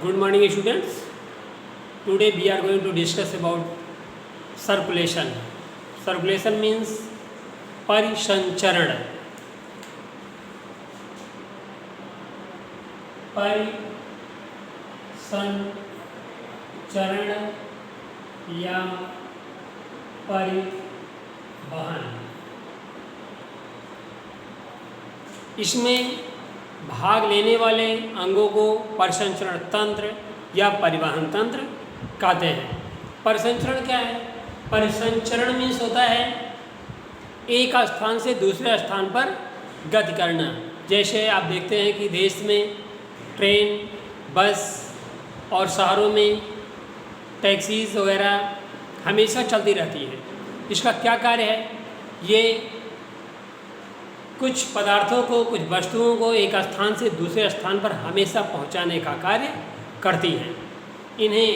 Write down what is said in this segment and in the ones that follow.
Good morning, students. Today we are going to discuss about circulation. Circulation means परिसंचरण. परिसंचरण या परिवहन. इसमें भाग लेने वाले अंगों को परिसंचरण तंत्र या परिवहन तंत्र कहते हैं. परिसंचरण क्या है? परिसंचरण मीन्स होता है एक स्थान से दूसरे स्थान पर गति करना. जैसे आप देखते हैं कि देश में ट्रेन, बस और शहरों में टैक्सीज वगैरह हमेशा चलती रहती है. इसका क्या कार्य है? ये कुछ पदार्थों को, कुछ वस्तुओं को एक स्थान से दूसरे स्थान पर हमेशा पहुंचाने का कार्य करती हैं. इन्हें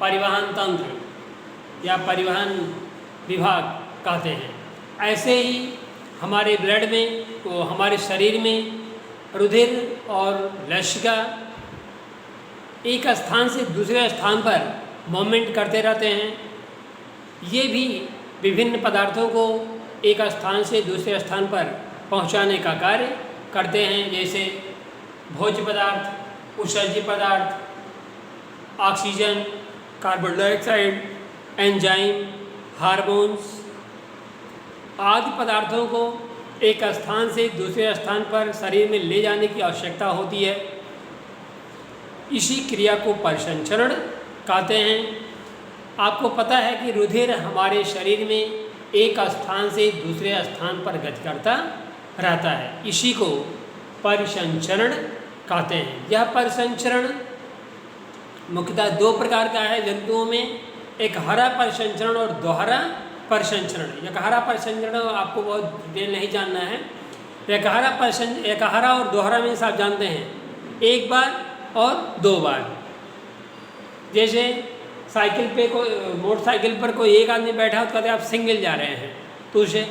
परिवहन तंत्र या परिवहन विभाग कहते हैं. ऐसे ही हमारे ब्लड में, तो हमारे शरीर में रुधिर और लसिका एक स्थान से दूसरे स्थान पर मूवमेंट करते रहते हैं. ये भी विभिन्न पदार्थों को एक स्थान से दूसरे स्थान पर पहुंचाने का कार्य करते हैं. जैसे भोज्य पदार्थ, उत्सर्ज्य पदार्थ, oxygen, carbon dioxide, enzyme, hormones आदि पदार्थों को एक स्थान से दूसरे स्थान पर शरीर में ले जाने की आवश्यकता होती है. इसी क्रिया को परिसंचरण कहते हैं. आपको पता है कि रुधिर हमारे शरीर में एक स्थान से दूसरे स्थान पर गति करता रहता है. इसी को परिसंचरण कहते हैं. यह परिसंचरण मुख्यतः दो प्रकार का है जंतुओं में. एक हरा परिसंचरण और दोहरा परिसंचरण. एक हरा परिसंचरण आपको बहुत डिटेल नहीं जानना है. एक हरा और दोहरा मीन्स आप जानते हैं एक बार और दो बार. जैसे साइकिल पे कोई, मोटरसाइकिल पर कोई एक आदमी बैठा हो तो कहते हैं आप सिंगल जा रहे हैं तो उसे,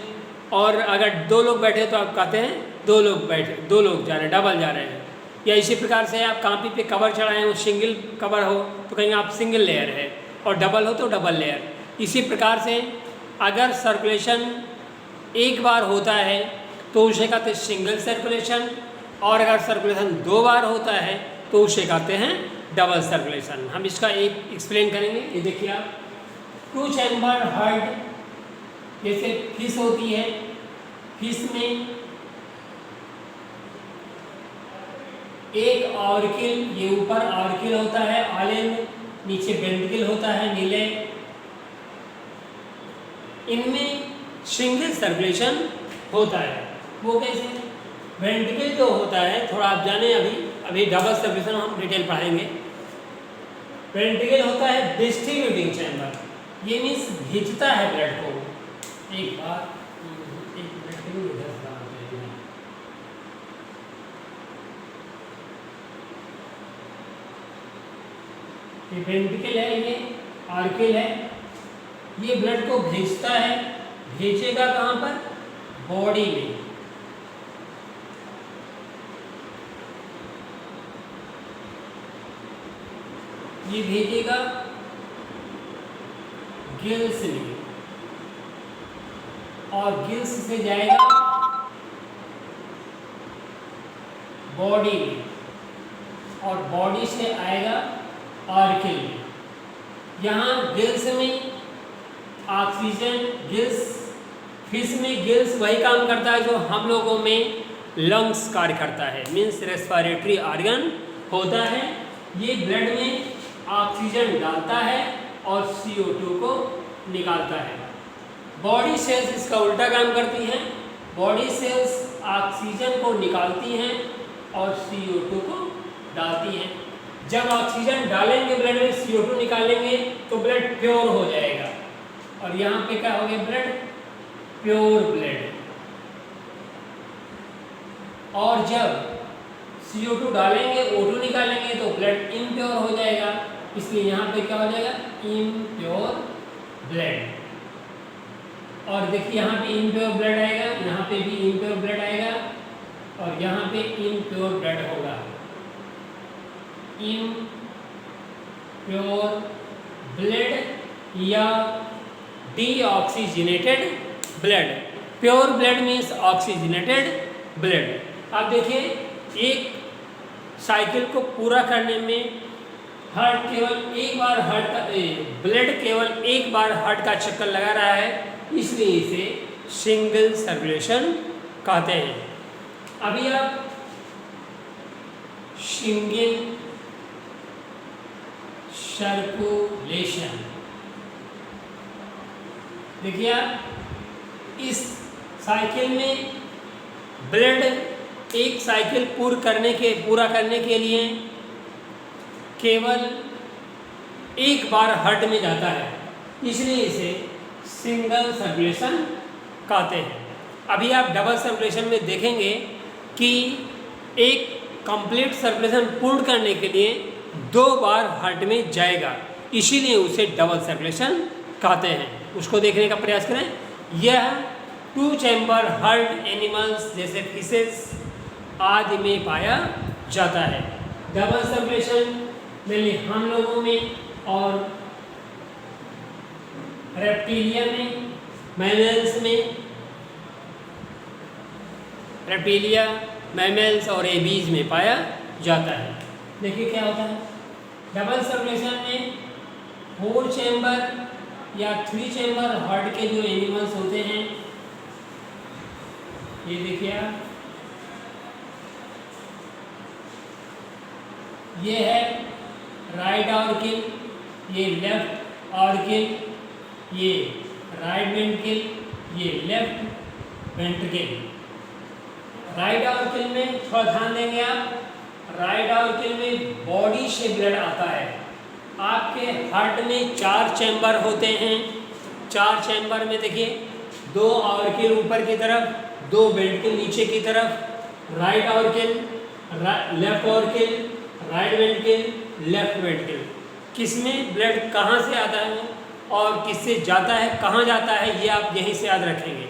और अगर दो लोग बैठे तो आप कहते हैं दो लोग जा रहे हैं, डबल जा रहे हैं. या इसी प्रकार से आप कापी पे कवर चढ़ाएं, वो सिंगल कवर हो तो कहेंगे आप सिंगल लेयर है, और डबल हो तो डबल लेयर. इसी प्रकार से अगर सर्कुलेशन एक बार होता है तो उसे कहते हैं सिंगल सर्कुलेशन, और अगर सर्कुलेशन दो बार होता है तो उसे कहते हैं डबल सर्कुलेशन. हम इसका एक एक्सप्लेन करेंगे. ये देखिए आप, टू चैम्बर हार्ट, जैसे फिश होती है, फिश में एक ऑर्किल, ये ऊपर ऑर्किल होता है ऑलेंड, नीचे वेंट्रिकल होता है नीले. इनमें सिंगल सर्कुलेशन होता है. वो कैसे? वेंट्रिकल जो होता है, थोड़ा आप जाने, अभी डबल सर्कुलेशन हम डिटेल पढ़ाएंगे. वेंट्रिकल होता है डिस्ट्रीब्यूटिंग चैम्बर. ये मीन्स भेजता है ब्लड को. एक बार ये वेंट्रिकल है, ये ऑर्किल है. ये ब्लड को भेजता है. भेजेगा कहाँ पर? बॉडी में. ये भेजेगा गिल्स में, और गिल्स से जाएगा बॉडी में, और बॉडी से आएगा ऑर्किल में. यहाँ गिल्स में ऑक्सीजन, गिल्स, फिश में गिल्स वही काम करता है जो हम लोगों में लंग्स कार्य करता है, मीन्स रेस्पिरेटरी ऑर्गन होता है. ये ब्लड में ऑक्सीजन डालता है और CO2 को निकालता है. बॉडी सेल्स इसका उल्टा काम करती हैं. बॉडी सेल्स ऑक्सीजन को निकालती हैं और CO2 को डालती हैं. जब ऑक्सीजन डालेंगे ब्लड में, CO2 निकालेंगे तो ब्लड प्योर हो जाएगा. और यहाँ पे क्या हो गया? Blood pure blood. और जब CO2 डालेंगे, O2 निकालेंगे तो ब्लड इम्प्योर हो जाएगा. इसलिए यहाँ पे क्या हो जाएगा? Impure blood. और देखिए यहाँ पे इम्प्योर ब्लड आएगा, यहाँ पे भी इम्प्योर ब्लड आएगा, और यहाँ पे इम्प्योर ब्लड होगा. प्योर ब्लड या deoxygenated blood. Pure blood means oxygenated blood. अब देखिए, एक साइकिल को पूरा करने में हार्ट केवल एक बार ब्लड केवल एक बार हार्ट का चक्कर लगा रहा है, इसलिए इसे सिंगल सर्कुलेशन कहते हैं। अभी आप सिंगल सर्कुलेशन देखिए, आप इस साइकिल में ब्लड एक साइकिल पूरा करने के लिए केवल एक बार हार्ट में जाता है, इसलिए इसे सिंगल सर्कुलेशन कहते हैं। अभी आप डबल सर्कुलेशन में देखेंगे कि एक कंप्लीट सर्कुलेशन पूर्ण करने के लिए 2 बार हार्ट में जाएगा, इसीलिए उसे डबल सर्कुलेशन कहते हैं। उसको देखने का प्रयास करें। यह 2 चैम्बर हार्ट एनिमल्स जैसे फिशेस आदि में पाया जाता है। डबल सर्कुलेशन मेनली हम लोगों में और रेप्टिलिया में, मैमल्स में, रेप्टिलिया, मैमल्स और एबीज में पाया जाता है। देखिए क्या होता है, डबल सर्कुलेशन में 4 चैम्बर या 3 चैम्बर हार्ट के जो एनिमल्स होते हैं, ये देखिए आप, ये है राइट ऑर्किल, ये लेफ्ट ऑर्किल, ये राइट वेंट्रिकल, ये लेफ्ट वेंट्रिकल। राइट ऑर्किल में थोड़ा ध्यान देंगे आप, राइट ऑर्किल में बॉडी से ब्लड आता है। आपके हार्ट में 4 चैम्बर होते हैं। 4 चैम्बर में देखिए, 2 ऑर्किल ऊपर की तरफ, 2 वेंट्रिकल नीचे की तरफ, right auricle, left auricle, right ventricle, left ventricle. किसमें ब्लड कहाँ से आता है और किससे जाता है, कहाँ जाता है, ये आप यहीं से याद रखेंगे।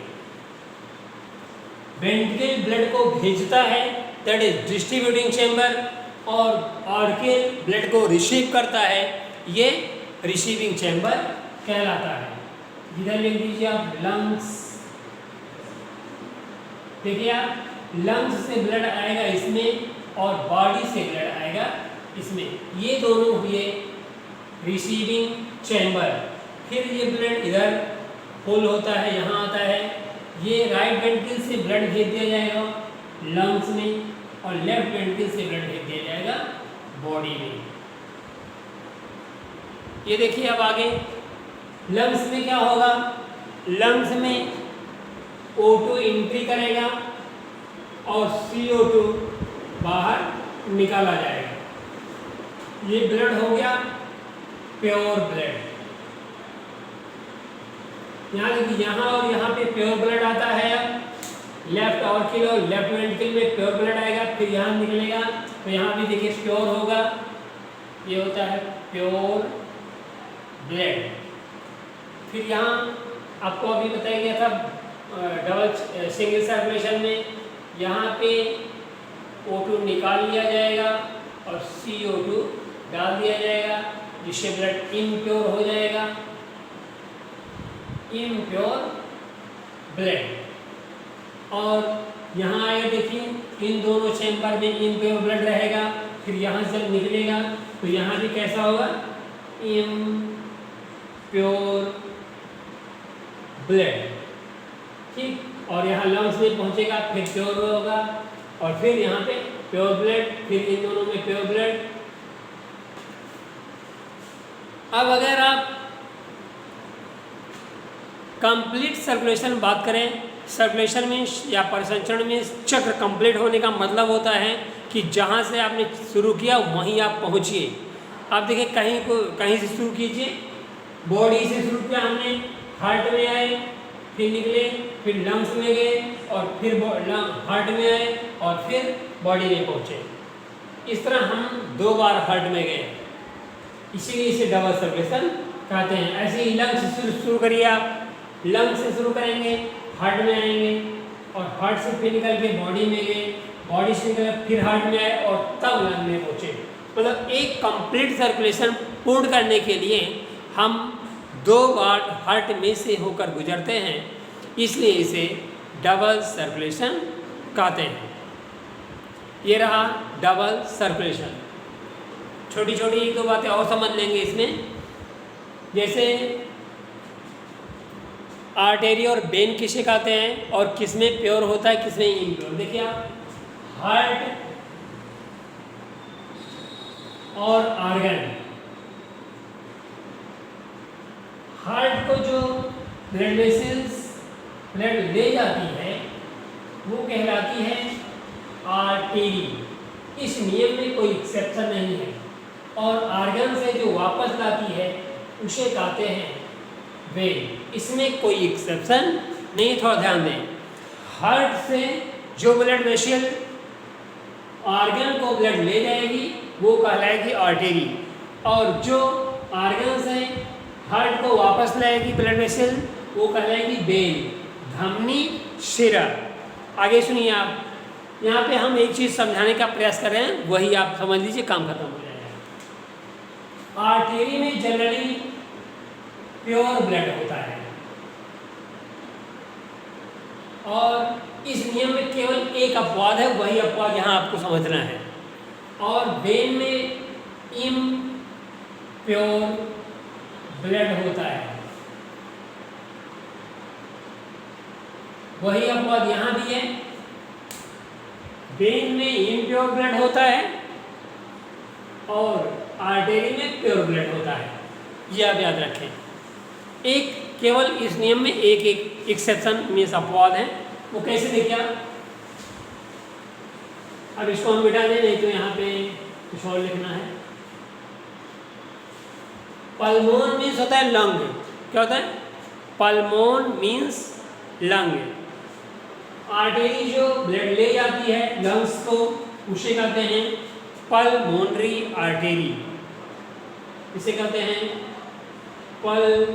वेंट्रिकल ब्लड को भेजता है, दैट इज डिस्ट्रीब्यूटिंग चैम्बर, और ऑर्किल ब्लड को रिसीव करता है, ये रिसीविंग चैम्बर कहलाता है। इधर लिख दीजिए आप लंग्स। देखिए आप, लंग्स से ब्लड आएगा इसमें और बॉडी से ब्लड आएगा इसमें, ये दोनों हुए रिसीविंग चैम्बर। फिर ये ब्लड इधर फुल होता है, यहाँ आता है, ये राइट वेंट्रिकल से ब्लड भेज दिया जाएगा लंग्स में और लेफ्ट वेंट्रिकल से ब्लड भेज दिया जाएगा बॉडी में। ये देखिए अब आगे लंग्स में क्या होगा, लंग्स में O2 एंट्री करेगा और CO2 बाहर निकाला जाएगा। ये ब्लड हो गया प्योर ब्लड। यहाँ देखिए, यहाँ और यहाँ पे प्योर ब्लड आता है। अब लेफ्ट ऑर्किल और लेफ्ट वेंट्रिकल में प्योर ब्लड आएगा, फिर यहाँ निकलेगा, तो यहाँ भी देखिए प्योर होगा, ये होता है प्योर ब्लड। फिर यहाँ आपको अभी बताया गया था डबल सिंगल सर्कुलेशन में, यहाँ पे O2 निकाल लिया जाएगा और CO2 डाल दिया जाएगा, जिससे ब्लड इम्प्योर हो जाएगा, इम्प्योर ब्लड। और यहाँ आएगा, देखिए इन दोनों चैम्बर में इम्प्योर ब्लड रहेगा, फिर यहाँ से जब निकलेगा तो यहाँ भी कैसा होगा, इम्प्योर ब्लड, ठीक। और यहाँ लंग्स में पहुँचेगा, फिर प्योर होगा, और फिर यहाँ पे प्योर ब्लड, फिर इन दोनों में प्योर ब्लड। अब अगर आप कंप्लीट सर्कुलेशन बात करें, सर्कुलेशन में या परिसंचरण में चक्र कंप्लीट होने का मतलब होता है कि जहाँ से आपने शुरू किया वहीं आप पहुँचिए। आप देखिए, कहीं से शुरू कीजिए, बॉडी से शुरू किया हमने, हार्ट में आए, फिर निकले, फिर लंग्स में गए, और फिर हार्ट में आए, और फिर बॉडी में पहुँचे। इस तरह हम 2 बार हार्ट में गए, इसीलिए इसे डबल सर्कुलेशन कहते हैं। ऐसे ही लंग्स से शुरू करिए आप, लंग्स से शुरू करेंगे, हार्ट में आएंगे, और हार्ट से फिर निकल के बॉडी में गए, बॉडी से निकल फिर हार्ट में आए और तब लंग में पहुँचे। मतलब एक कंप्लीट सर्कुलेशन पूर्ण करने के लिए हम 2 बार हार्ट में से होकर गुजरते हैं, इसलिए इसे डबल सर्कुलेशन कहते हैं। ये रहा डबल सर्कुलेशन। छोटी छोटी 1-2 बातें और समझ लेंगे इसमें, जैसे आर्टेरी और वेन किसे कहते हैं और किसमें प्योर होता है, किसमें इम्प्योर। देखिए आप, हार्ट और आर्गन, हार्ट को जो ब्लड वेसल्स ब्लड ले जाती है वो कहलाती है आर्टेरी। इस नियम में कोई एक्सेप्शन नहीं है। और आर्गन से जो वापस लाती है उसे कहते हैं वेन। इसमें कोई एक्सेप्शन नहीं, थोड़ा ध्यान दें। हार्ट से जो ब्लड वेसल आर्गन को ब्लड ले जाएगी वो कहलाएगी आर्टेरी, और जो आर्गन से हार्ट को वापस लाएगी ब्लड वेसल वो कहलाएगी वेन, धमनी, शिरा। आगे सुनिए आप, यहाँ पे हम एक चीज़ समझाने का प्रयास कर रहे हैं, वही आप समझ लीजिए, काम खत्म हो जाएगा। आर्टेरी में जनरली प्योर ब्लड होता है और इस नियम में केवल एक अपवाद है, वही अपवाद यहाँ आपको समझना है। और वेन में इम्प्योर ब्लड होता है, वही अपवाद यहाँ भी है। वेन में इम्प्योर ब्लड होता है और आर्टेरी में प्योर ब्लड होता है, ये आप याद रखें। एक केवल इस नियम में एक एक्सेप्शन मीन्स अपवाद है, वो कैसे देखिए आप। अब इसको हम मिटा दें, नहीं तो यहाँ पे कुछ और लिखना है। पल्मोन मीन्स होता है लंग। क्या होता है? पल्मोन मीन्स लंग। आर्टेरी जो ब्लड ले जाती है लंग्स को, उसे कहते हैं पल्मोनरी आर्टेरी। इसे कहते हैं पल्मोनरी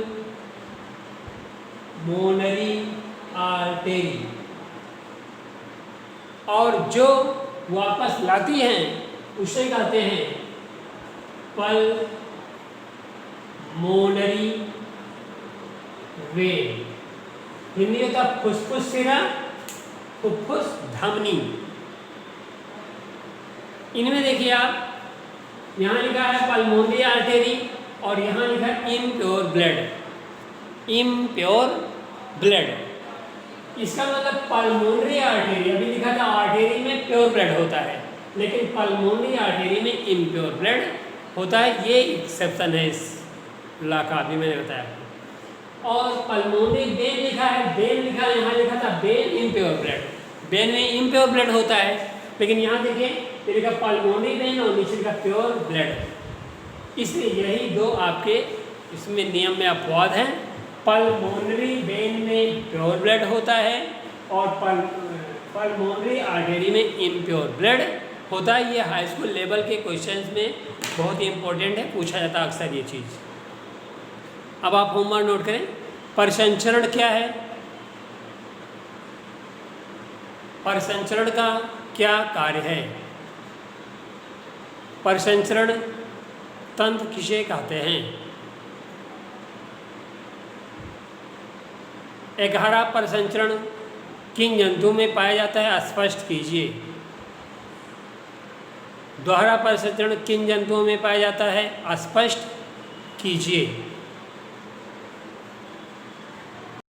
आर्टेरी। और जो वापस लाती हैं उसे कहते हैं पल्मोनरी वेन। हिंदी में था फुसफुस सिरा, फुफ्फुस धमनी। इनमें देखिए आप, यहाँ लिखा है पल्मोनरी आर्टेरी और यहाँ लिखा है इम्प्योर ब्लड। इम्प्योर ब्लड, इसका मतलब पल्मोनरी आर्टेरी, अभी लिखा था आर्टेरी में प्योर ब्लड होता है, लेकिन पल्मोनरी आर्टेरी में इम्प्योर ब्लड होता है। ये एक्सेप्शन है इस ला का, अभी मैंने बताया। और पल्मोनरी वेन लिखा है, वेन लिखा है, यहाँ लिखा था वेन इम्प्योर ब्लड। वेन में इम्प्योर ब्लड होता है, लेकिन यहाँ देखिए ये लिखा पल्मोनरी वेन और नीचे लिखा प्योर ब्लड। इसलिए यही दो आपके इसमें नियम में अपवाद हैं। पल्मोनरी वेन में प्योर ब्लड होता है और पल्मोनरी आर्टेरी में इम्प्योर ब्लड होता है। ये हाई स्कूल लेवल के क्वेश्चंस में बहुत ही इंपॉर्टेंट है, पूछा जाता है अक्सर ये चीज़। अब आप होमवर्क नोट करें। परिसंचरण क्या है? परिसंचरण का क्या कार्य है? परिसंचरण तंत्र किसे कहते हैं? 11 परिसंचरण किन जंतु में पाया जाता है, स्पष्ट कीजिए। 12 परिसंचरण किन जंतुओं में पाया जाता है, स्पष्ट कीजिए।